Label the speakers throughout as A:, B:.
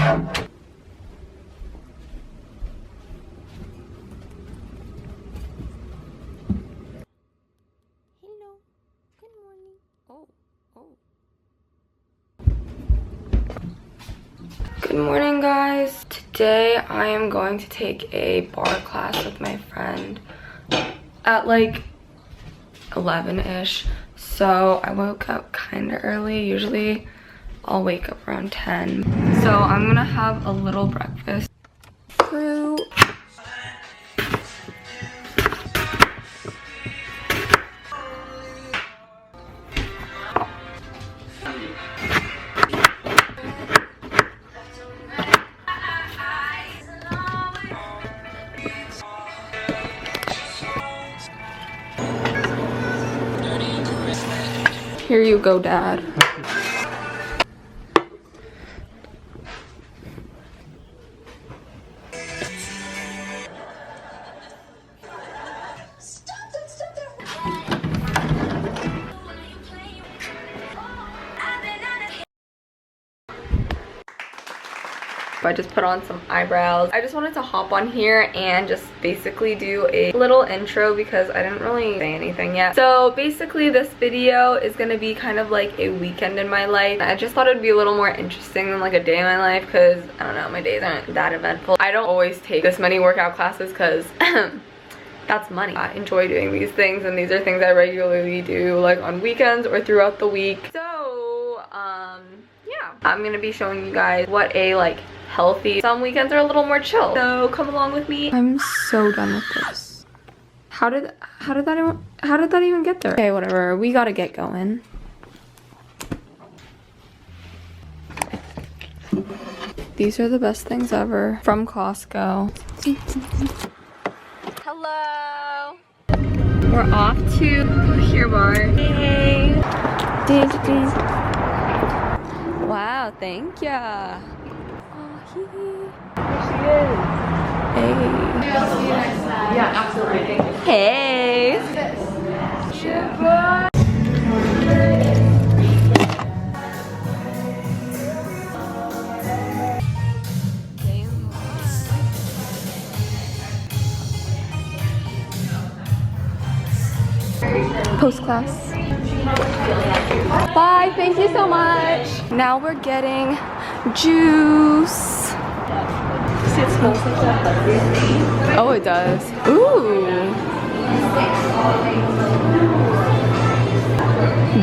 A: Good morning, guys. Today I am going to take a barre class with my friend at like 11-ish. So I woke up kind of early. Usually I'll wake up around 10. So I'm gonna have a little breakfast. Fruit. Here you go, Dad. I just put on some eyebrows. I just wanted to hop on here and just basically do a little intro because I didn't really say anything yet. So basically this video is gonna be kind of like a weekend in my life. I just thought it'd be a little more interesting than like a day in my life because I don't know, my days aren't that eventful. I don't always take this many workout classes because that's money. I enjoy doing these things, and these are things I regularly do like on weekends or throughout the week. So yeah, I'm gonna be showing you guys what a like healthy, some weekends are a little more chill, so come along with me. I'm so done with this. How did that even get there? Okay, whatever, we gotta get going. These are the best things ever from Costco. Hello, we're off to Here Bar. Hey. Wow, thank ya. Here she is. Hey. Yeah, absolutely. Hey. Yeah. Post class. Bye, thank you so much. Now we're getting juice. See, it smells like that. Oh, it does. Ooh.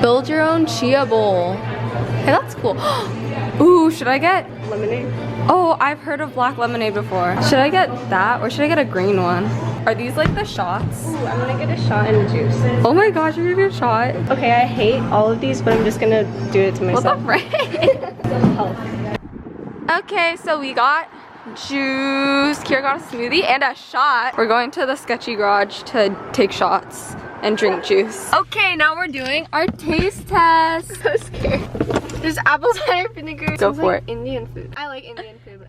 A: Build your own chia bowl. Hey, that's cool. Ooh, should I get
B: Lemonade?
A: Oh, I've heard of black lemonade before. Should I get that or should I get a green one? Are these like the shots?
B: Ooh, I'm gonna get a shot and a juice.
A: Oh my gosh, you're gonna get a shot?
B: Okay, I hate all of these, but I'm just gonna do it to myself.
A: What's up, right? Okay, so we got juice. Kira got a smoothie and a shot. We're going to the sketchy garage to take shots and drink juice. Okay, now we're doing our taste test.
B: I'm so scared. There's apple cider vinegar.
A: Go for
B: like
A: it.
B: Indian food. I like Indian food.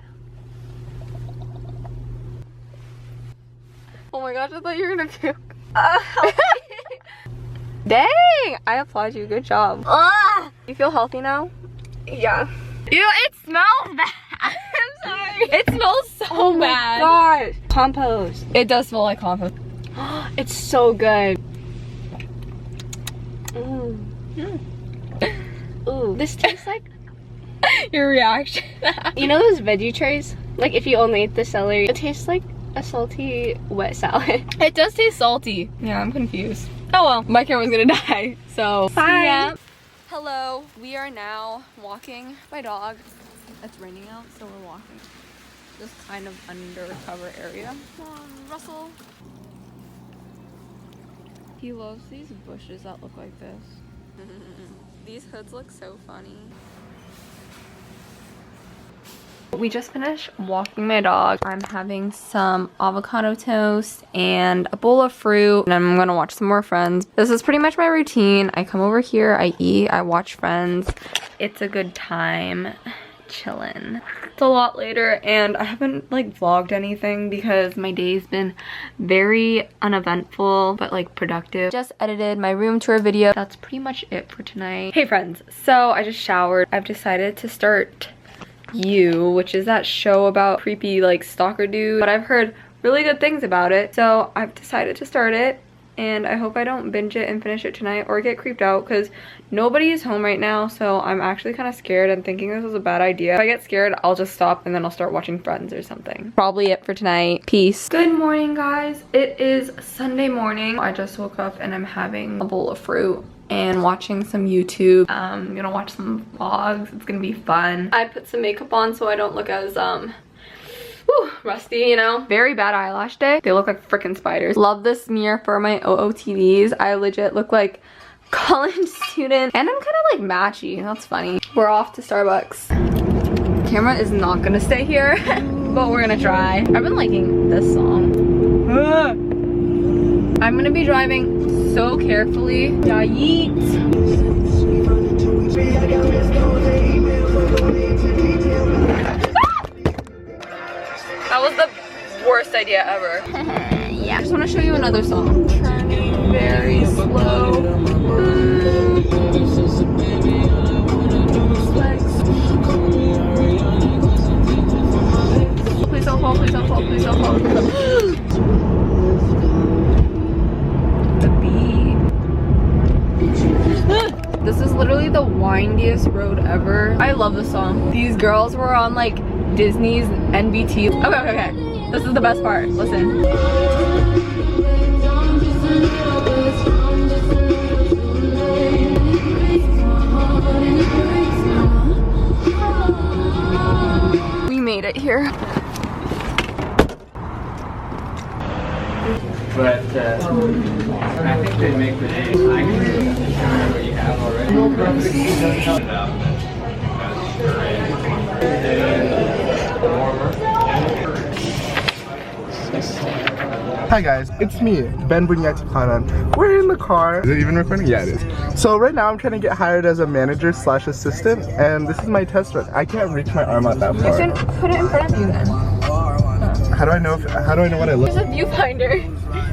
A: Oh my gosh, I thought you were gonna puke. Dang! I applaud you. Good job. You feel healthy now?
B: Yeah.
A: Ew, it smells bad. I'm sorry. It smells so bad.
B: Oh my gosh. Compost.
A: It does smell like compost.
B: It's so good. Ooh, this tastes like
A: Your reaction.
B: you know those veggie trays? Like if you only ate the celery, it tastes like a salty wet salad.
A: It does taste salty. Yeah, I'm confused. Oh well, my camera's gonna die, so
B: bye.
A: Yeah. Hello, we are now walking my dog. It's raining out, so we're walking this kind of undercover area. Come on, Russell. He loves these bushes that look like this. These hoods look so funny. We just finished walking my dog. I'm having some avocado toast and a bowl of fruit, and I'm gonna watch some more Friends. This is pretty much my routine. I come over here, I eat, I watch Friends. It's a good time chilling. It's a lot later and I haven't like vlogged anything because my day's been very uneventful but like productive. Just edited my room tour video. That's pretty much it for tonight. Hey friends, so I just showered. I've decided to start You, which is that show about creepy like stalker dude, but I've heard really good things about it, so I've decided to start it, and I hope I don't binge it and finish it tonight or get creeped out because nobody is home right now, so I'm actually kind of scared and thinking this was a bad idea. If I get scared, I'll just stop and then I'll start watching Friends or something. Probably it for tonight. Peace. Good morning, guys. It is Sunday morning. I just woke up and I'm having a bowl of fruit and watching some YouTube. I'm gonna watch some vlogs. It's gonna be fun. I put some makeup on so I don't look as rusty, you know. Very bad eyelash day. They look like freaking spiders. Love this mirror for my OOTDs. I legit look like college student, and I'm kind of like matchy. That's funny. We're off to Starbucks. Camera is not gonna stay here, but we're gonna try. I've been liking this song. I'm gonna be driving so carefully. Yeet. That was the worst idea ever. Yeah. I just want to show you another song. Turning very slow. Please don't fall, please don't fall, please don't fall. The beat. This is literally the windiest road ever. I love this song. These girls were on like Disney's NBT. Okay. This is the best part. Listen. We made it here.
C: But I think they make the days. I can remember what you have already.
D: Hi guys, it's me, Ben Bunyati Kanan. We're in the car. Is it even recording? Yeah, it is. So right now I'm trying to get hired as a manager slash assistant, and this is my test run. I can't reach my arm out that far.
A: You should put it in front of you then.
D: How do I know what I look
A: There's a viewfinder.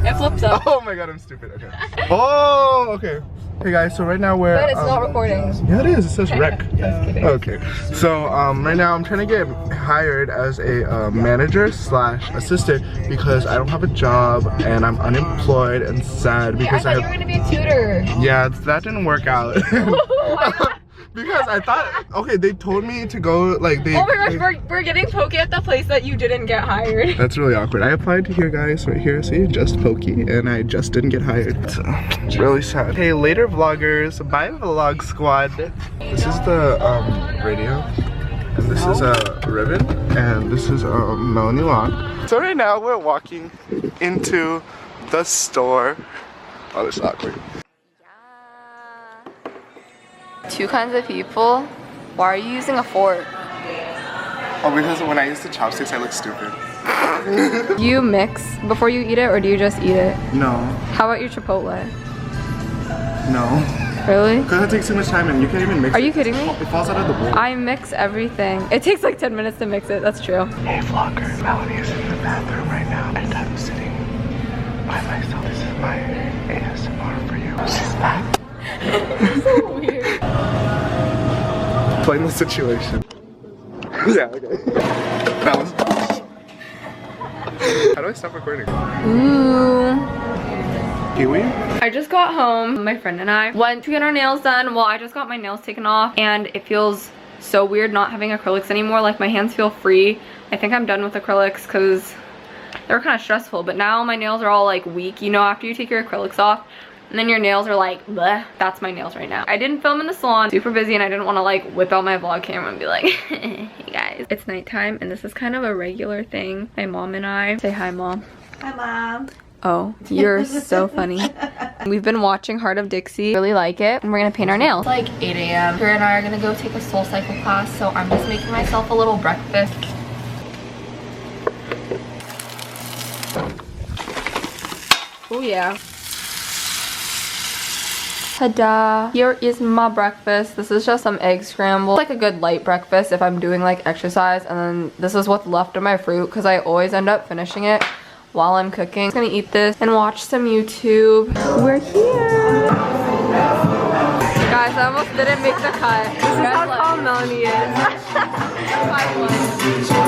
A: It flips up.
D: Oh my god, I'm stupid. Okay. Oh, okay. Hey guys, so right now we're
A: But it's not recording.
D: Yeah, it is. It says rec.
A: Just kidding.
D: Okay. So right now I'm trying to get hired as a manager slash assistant because I don't have a job and I'm unemployed and sad because
A: I thought you were gonna be a tutor.
D: Yeah, that didn't work out.
A: Why not?
D: Because I thought, okay, they told me to go, like,
A: Oh my gosh, we're getting pokey at the place that you didn't get hired.
D: That's really awkward. I applied to here, guys, right here, see, just pokey, and I just didn't get hired. So, it's really sad. Hey, later vloggers, bye vlog squad. This is the radio, and this is Ribbon, and this is Melanie, Locke. So right now we're walking into the store. Oh, this is awkward.
A: Two kinds of people. Why are you using a fork?
D: Oh, because when I use the chopsticks, I look stupid.
A: Do you mix before you eat it, or do you just eat it?
D: No.
A: How about your Chipotle?
D: No.
A: Really?
D: Because it takes too much time and you can't even mix it.
A: Are you kidding me?
D: It falls out of the bowl.
A: I mix everything. It takes like 10 minutes to mix it, that's true.
D: Hey vlogger, Melanie is in the bathroom right now and I'm sitting by myself. This is my ASMR for you. She's back.
A: So weird.
D: Explain the situation. Yeah, okay. That was... How do I stop recording?
A: Ooh.
D: Kiwi?
A: I just got home. My friend and I went to get our nails done. Well, I just got my nails taken off and it feels so weird not having acrylics anymore. Like my hands feel free. I think I'm done with acrylics because they were kind of stressful, but now my nails are all like weak. You know, after you take your acrylics off, and then your nails are like, bleh. That's my nails right now. I didn't film in the salon, super busy, and I didn't want to like whip out my vlog camera and be like, hey guys. It's nighttime, and this is kind of a regular thing. My mom and I, say hi mom.
E: Hi mom.
A: Oh, you're so funny. We've been watching Heart of Dixie, really like it, and we're gonna paint our nails. It's like 8 a.m. Her and I are gonna go take a soul cycle class, so I'm just making myself a little breakfast. Oh yeah. Ta-da! Here is my breakfast. This is just some egg scramble. It's like a good light breakfast if I'm doing like exercise, and then this is what's left of my fruit because I always end up finishing it while I'm cooking. I'm just gonna eat this and watch some YouTube. We're here. Guys, I almost didn't make the cut. This is how tall Melanie is.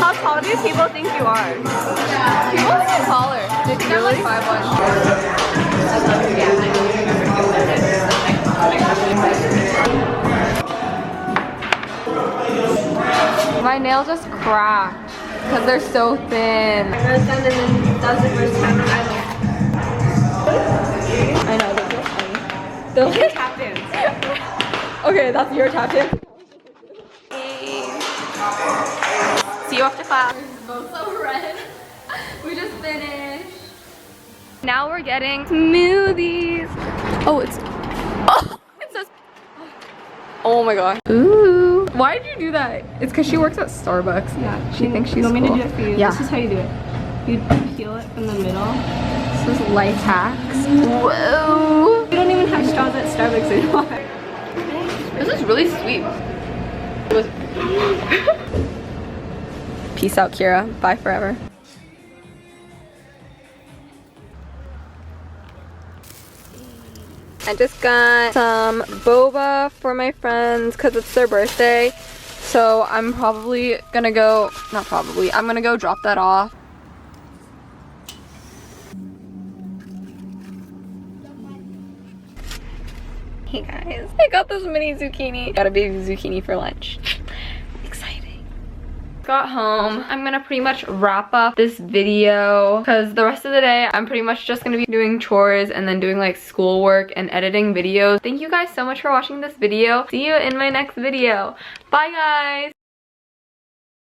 A: How tall do people think you are? People think I'm taller. They think I'm like 5'1". My nail just cracked because they're so thin. I wrote them and then that was the first time I know, they're so funny. Those are tap dance. Okay, that's your tap dance. See you after class. Both so red. We just finished. Now we're getting smoothies. Oh, it says. Oh my god. Ooh. Why did you do that? It's because she works at Starbucks. Yeah. She thinks she's cool. You want me to do it for you? Yeah. This is how you do it. You peel it from the middle. This is life hacks. Whoa. We don't even have straws at Starbucks anymore. This is really sweet. Peace out, Kira. Bye forever. I just got some boba for my friends because it's their birthday. So I'm probably gonna go, not probably, I'm gonna go drop that off. Hey guys, I got this mini zucchini. Got a baby zucchini for lunch. Exciting. Got home. I'm gonna pretty much wrap up this video because the rest of the day I'm pretty much just gonna be doing chores and then doing like schoolwork and editing videos. Thank you guys so much for watching this video. See you in my next video. Bye guys.